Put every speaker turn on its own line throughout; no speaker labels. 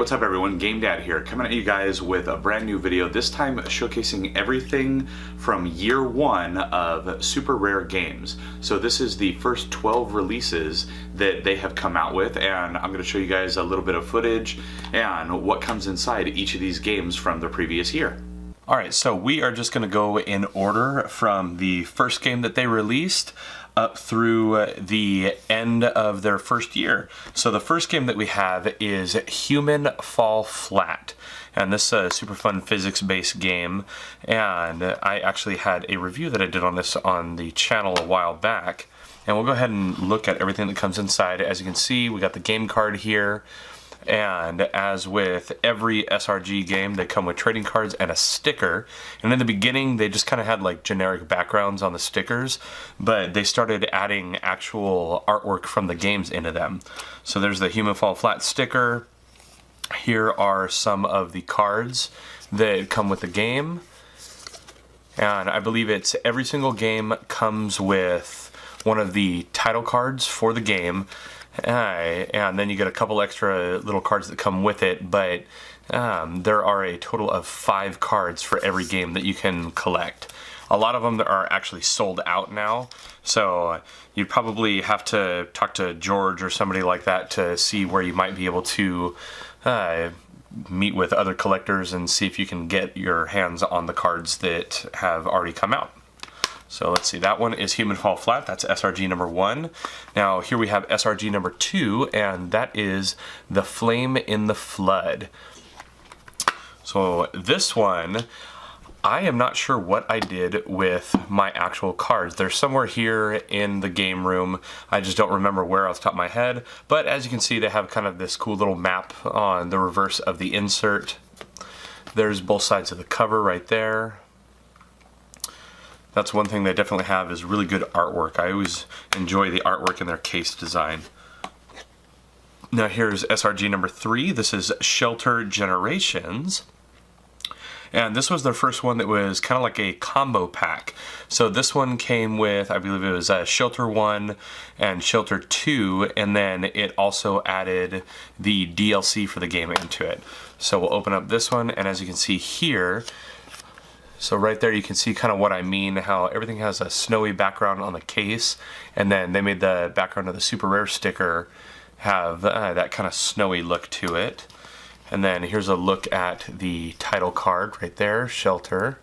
what's up everyone? GameDad here, coming at you guys with a brand new video, this time showcasing everything from year one of super rare games. So this is the first 12 releases that they have come out with, and I'm going to show you guys a little bit of footage and what comes inside each of these games from the previous year. Alright, so we are just going to go in order from the first game that they released up through the end of their first year. So the first game that we have is Human Fall Flat, and this is a super fun physics-based game, and I actually had a review that I did on this on the channel a while back, and we'll go ahead and look at everything that comes inside. As you can see, we got the game card here. And as with every SRG game, they come with trading cards and a sticker. And in the beginning, they just kind of had like generic backgrounds on the stickers, but they started adding actual artwork from the games into them. So there's the Human Fall Flat sticker. Here are some of the cards that come with the game. And I believe it's every single game comes with one of the title cards for the game. And then you get a couple extra little cards that come with it, but there are a total of 5 cards for every game that you can collect. A lot of them are actually sold out now, so you'd probably have to talk to George or somebody like that to see where you might be able to meet with other collectors and see if you can get your hands on the cards that have already come out. So let's see, that one is Human Fall Flat, that's SRG number 1. Now here we have SRG number 2, and that is The Flame in the Flood. So this one, I am not sure what I did with my actual cards. They're somewhere here in the game room. I just don't remember where off the top of my head. But as you can see, they have kind of this cool little map on the reverse of the insert. There's both sides of the cover right there. That's one thing they definitely have, is really good artwork. I always enjoy the artwork in their case design. Now here's SRG number 3. This is Shelter Generations. And this was their first one that was kind of like a combo pack. So this one came with, I believe it was Shelter 1 and Shelter 2, and then it also added the DLC for the game into it. So we'll open up this one, and as you can see here, so right there you can see kind of what I mean, how everything has a snowy background on the case, and then they made the background of the super rare sticker have that kind of snowy look to it. And then here's a look at the title card right there, Shelter.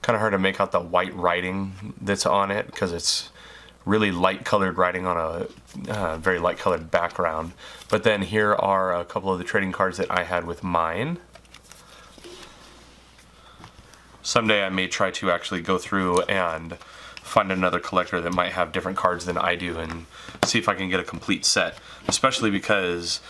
Kind of hard to make out the white writing that's on it because it's really light colored writing on a very light colored background. But then here are a couple of the trading cards that I had with mine. Someday I may try to actually go through and find another collector that might have different cards than I do and see if I can get a complete set, especially because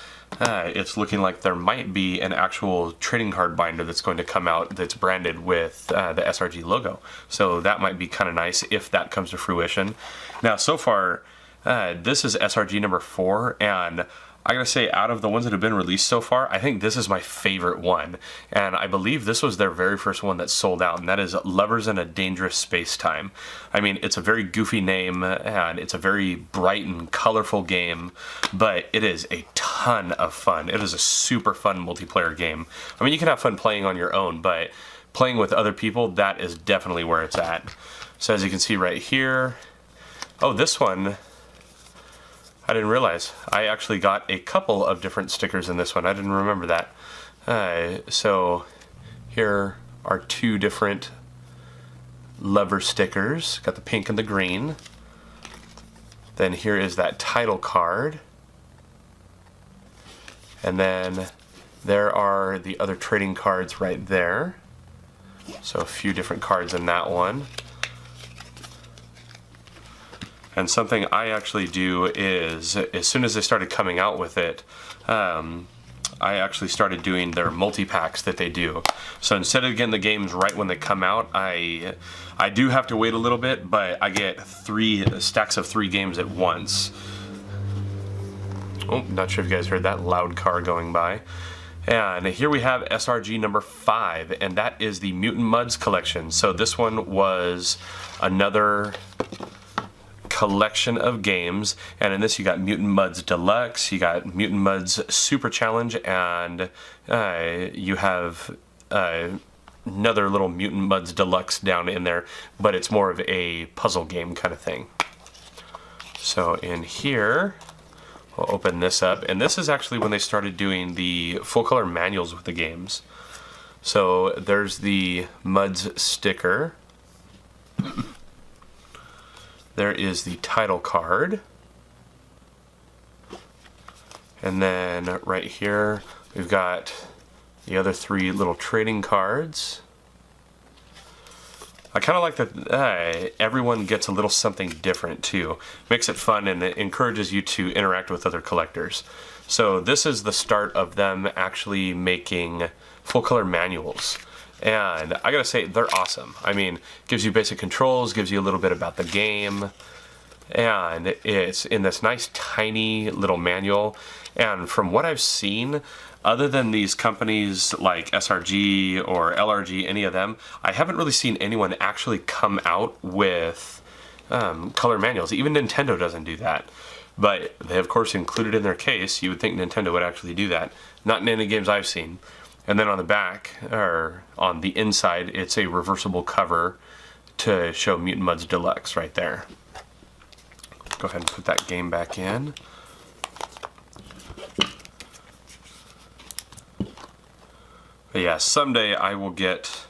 it's looking like there might be an actual trading card binder that's going to come out that's branded with the SRG logo. So that might be kind of nice if that comes to fruition. Now so far, this is SRG number 4, and I gotta say, out of the ones that have been released so far, I think this is my favorite one. And I believe this was their very first one that sold out, and that is Lovers in a Dangerous Space-Time. I mean, it's a very goofy name, and it's a very bright and colorful game, but it is a ton of fun. It is a super fun multiplayer game. I mean, you can have fun playing on your own, but playing with other people, that is definitely where it's at. So as you can see right here, oh, this one, I didn't realize. I actually got a couple of different stickers in this one. I didn't remember that. So here are 2 different lover stickers. Got the pink and the green. Then here is that title card. And then there are the other trading cards right there. So a few different cards in that one. And something I actually do is, as soon as they started coming out with it, I actually started doing their multi-packs that they do. So instead of getting the games right when they come out, I do have to wait a little bit, but I get 3 stacks of 3 games at once. Oh, not sure if you guys heard that loud car going by. And here we have SRG number 5, and that is the Mutant Muds collection. So this one was another
collection of games, and in this you got Mutant Mudds Deluxe, you got Mutant Mudds Super Challenge, and you have another little Mutant Mudds Deluxe down in there, but it's more of a puzzle game kind of thing. So in here, we'll open this up, and this is actually when they started doing the full color manuals with the games. So there's the Mudds sticker. There is the title card. And then right here, we've got the other 3 little trading cards. I kind of like that everyone gets a little something different too. Makes it fun, and it encourages you to interact with other collectors. So this is the start of them actually making full color manuals. And I gotta say, they're awesome. I mean, gives you basic controls, gives you a little bit about the game, and it's in this nice tiny little manual. And from what I've seen, other than these companies like SRG or LRG, any of them, I haven't really seen anyone actually come out with color manuals. Even Nintendo doesn't do that. But they, of course, included in their case. You would think Nintendo would actually do that. Not in any games I've seen. And then on the back, or on the inside, it's a reversible cover to show Mutant Mudds Deluxe right there. Go ahead and put that game back in. But yeah, someday I will get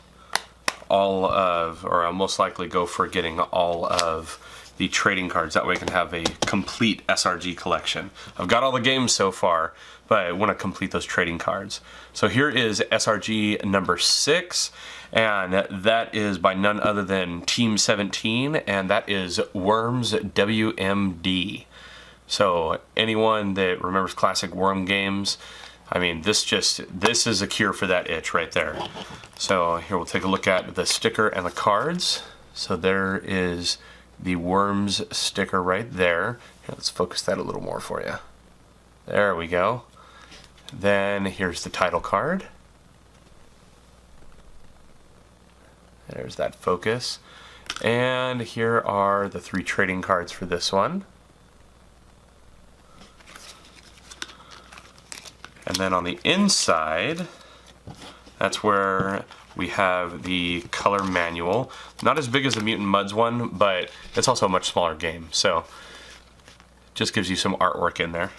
all of, or I'll most likely go for getting all of the trading cards. That way I can have a complete SRG collection. I've got all the games so far, but I want to complete those trading cards. So here is SRG number 6, and that is by none other than Team 17, and that is Worms WMD. So anyone that remembers classic Worm games, I mean, this is a cure for that itch right there. So here we'll take a look at the sticker and the cards. So there is the Worms sticker right there. Here, let's focus that a little more for you. There we go. Then here's the title card. There's that focus. And here are the 3 trading cards for this one. And then on the inside, that's where we have the color manual. Not as big as the Mutant Mudds one, but it's also a much smaller game. So just gives you some artwork in there.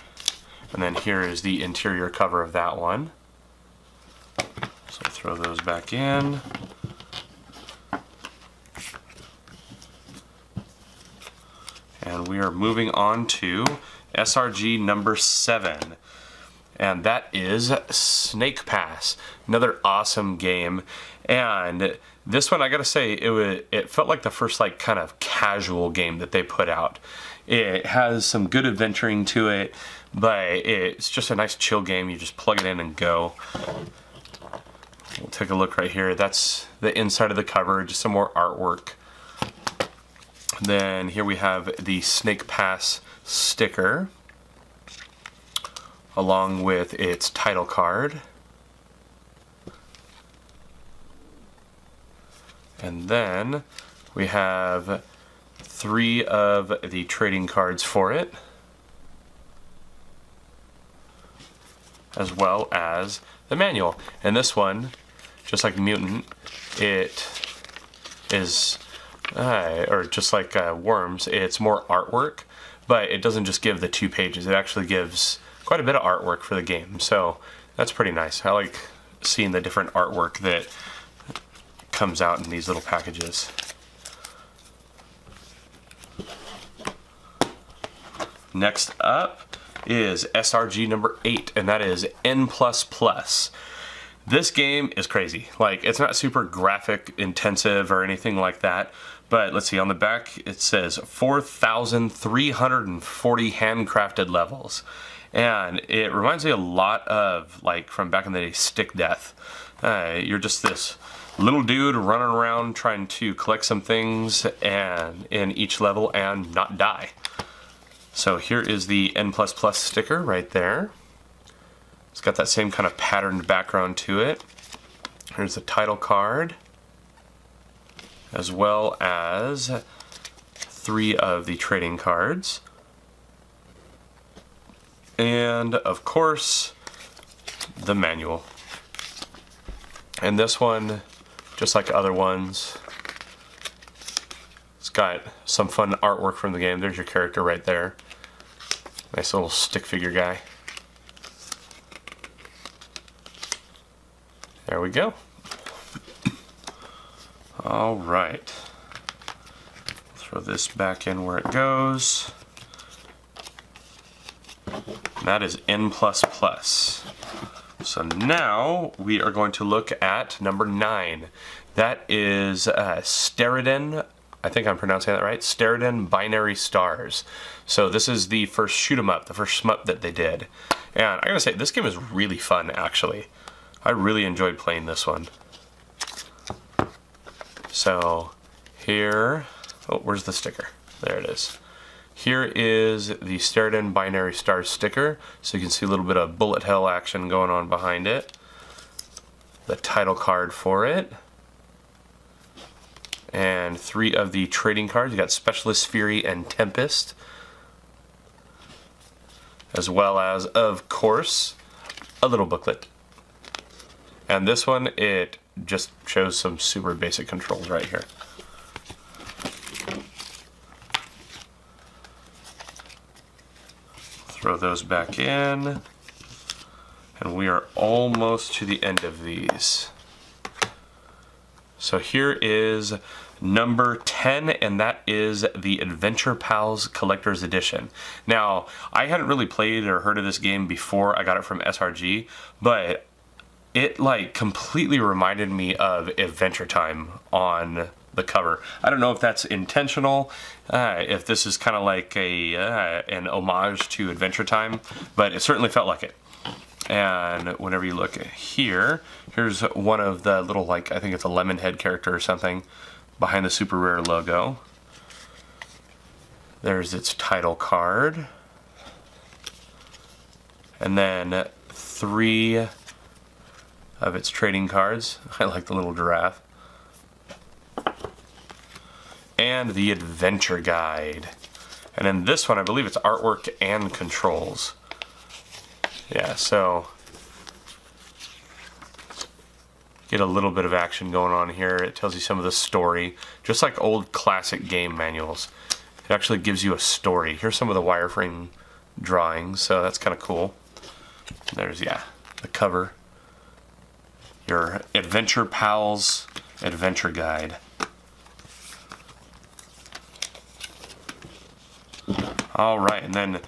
And then here is the interior cover of that one. So throw those back in. And we are moving on to SRG number 7. And that is Snake Pass, another awesome game. And this one, I gotta say, it felt like the first like kind of casual game that they put out. It has some good adventuring to it, but it's just a nice chill game. You just plug it in and go. We'll take a look right here. That's the inside of the cover, just some more artwork. Then here we have the Snake Pass sticker, along with its title card. And then we have 3 of the trading cards for it, as well as the manual. And this one, just like Mutant, it is, or just like Worms, it's more artwork, but it doesn't just give the 2 pages. It actually gives quite a bit of artwork for the game, so that's pretty nice. I like seeing the different artwork that comes out in these little packages. Next up is SRG number 8, and that is N++. This game is crazy. Like, it's not super graphic intensive or anything like that, but let's see, on the back it says 4,340 handcrafted levels. And it reminds me a lot of, like, from back in the day, Stick Death. You're just this little dude running around trying to collect some things and in each level and not die. So here is the N++ sticker right there. It's got that same kind of patterned background to it. Here's the title card, as well as 3 of the trading cards. And of course, the manual. And this one, just like other ones, it's got some fun artwork from the game. There's your character right there. Nice little stick figure guy. There we go. All right. Throw this back in where it goes. That is N++. So now we are going to look at number 9. That is Steriden. I think I'm pronouncing that right. Steriden Binary Stars. So this is the first shoot 'em up, the first shmup that they did. And I gotta say, this game is really fun, actually. I really enjoyed playing this one. So here, oh, where's the sticker? There it is. Here is the Steriden Binary Stars sticker, so you can see a little bit of bullet hell action going on behind it. The title card for it. And 3 of the trading cards. You got Specialist, Fury, and Tempest. As well as, of course, a little booklet. And this one, it just shows some super basic controls right here. Throw those back in. And we are almost to the end of these. So here is number 10, and that is the Adventure Pals Collector's Edition. Now, I hadn't really played or heard of this game before I got it from SRG, but it like completely reminded me of Adventure Time on the cover. I don't know if that's intentional, if this is kind of like an homage to Adventure Time, but it certainly felt like it. And whenever you look here, here's one of the little, like, I think it's a lemon head character or something behind the Super Rare logo. There's its title card. And then 3 of its trading cards. I like the little giraffe. And the adventure guide. And in this one, I believe it's artwork and controls. Yeah, so get a little bit of action going on here. It tells you some of the story, just like old classic game manuals. It actually gives you a story. Here's some of the wireframe drawings, so that's kind of cool. There's, yeah, the cover. Your Adventure Pals Adventure Guide. All right, and then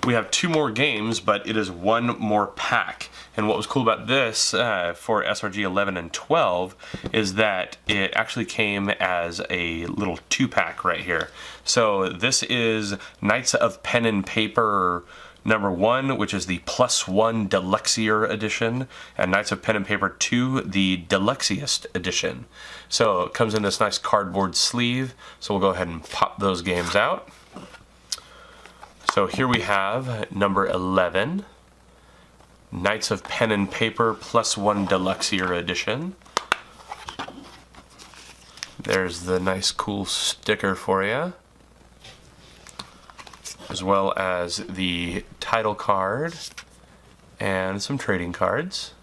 we have 2 more games, but it is 1 more pack. And what was cool about this for SRG 11 and 12 is that it actually came as a little 2-pack right here. So this is Knights of Pen and Paper number 1, which is the +1 Deluxier edition, and Knights of Pen and Paper 2, the Deluxiest edition. So it comes in this nice cardboard sleeve. So we'll go ahead and pop those games out. So here we have number 11, Knights of Pen and Paper +1 Deluxier edition. There's the nice cool sticker for you, as well as the title card and some trading cards.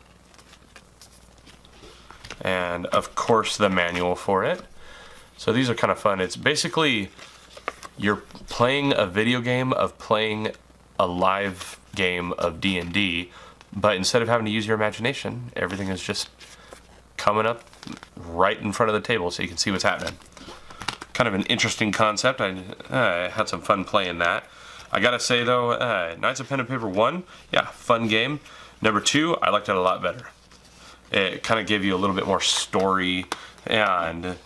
And of course the manual for it. So these are kind of fun. It's basically you're playing a video game of playing a live game of D&D, but instead of having to use your imagination, everything is just coming up right in front of the table so you can see what's happening. Kind of an interesting concept. I had some fun playing that. I gotta say though, Knights of Pen and Paper 1, yeah, fun game. Number 2, I liked it a lot better. It kind of gave you a little bit more story, and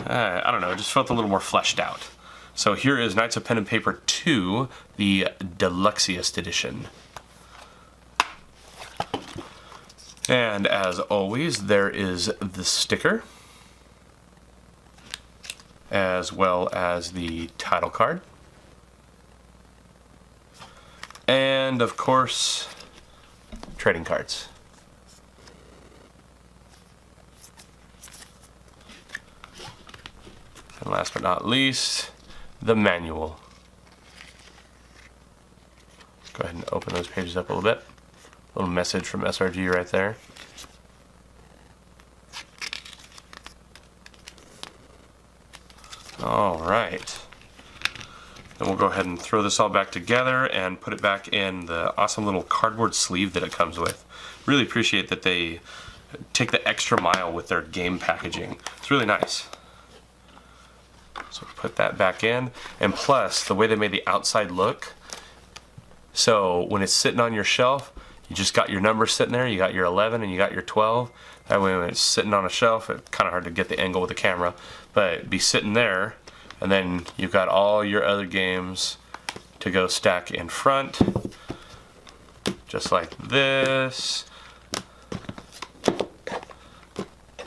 I don't know, it just felt a little more fleshed out. So here is Knights of Pen and Paper 2, the Deluxiest edition. And as always, there is the sticker, as well as the title card. And of course, trading cards. And last but not least, the manual. Let's go ahead and open those pages up a little bit. Little message from SRG right there. All right. Then we'll go ahead and throw this all back together and put it back in the awesome little cardboard sleeve that it comes with. Really appreciate that they take the extra mile with their game packaging. It's really nice. So put that back in, and plus the way they made the outside look, so when it's sitting on your shelf, you just got your number sitting there, you got your 11 and you got your 12. That way when it's sitting on a shelf, it's kind of hard to get the angle with the camera, but it'd be sitting there, and then you've got all your other games to go stack in front, just like this.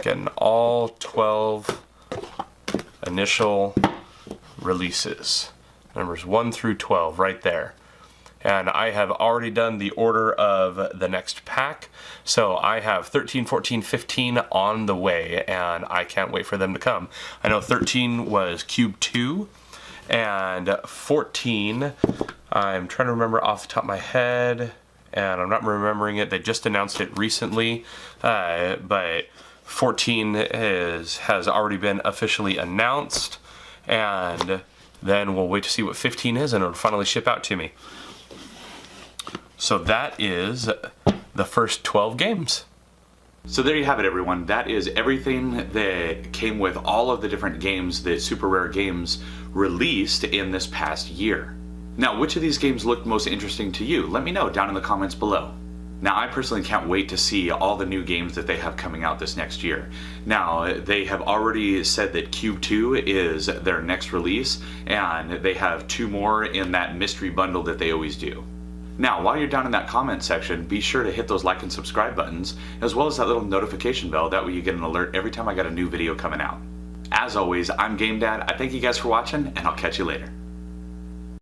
Getting all 12 initial releases, numbers 1 through 12 right there. And I have already done the order of the next pack, so I have 13, 14, 15 on the way, and I can't wait for them to come. I know 13 was Cube 2, and 14, I'm trying to remember off the top of my head, and I'm not remembering it. They just announced it recently, but 14 has already been officially announced, and then we'll wait to see what 15 is, and it'll finally ship out to me. So that is the first 12 games.
So there you have it, everyone. That is everything that came with all of the different games that Super Rare Games released in this past year. Now, which of these games looked most interesting to you? Let me know down in the comments below. Now, I personally can't wait to see all the new games that they have coming out this next year. Now, they have already said that Cube 2 is their next release, and they have 2 more in that mystery bundle that they always do. Now, while you're down in that comment section, be sure to hit those like and subscribe buttons, as well as that little notification bell. That way you get an alert every time I got a new video coming out. As always, I'm GameDad. I thank you guys for watching, and I'll catch you later.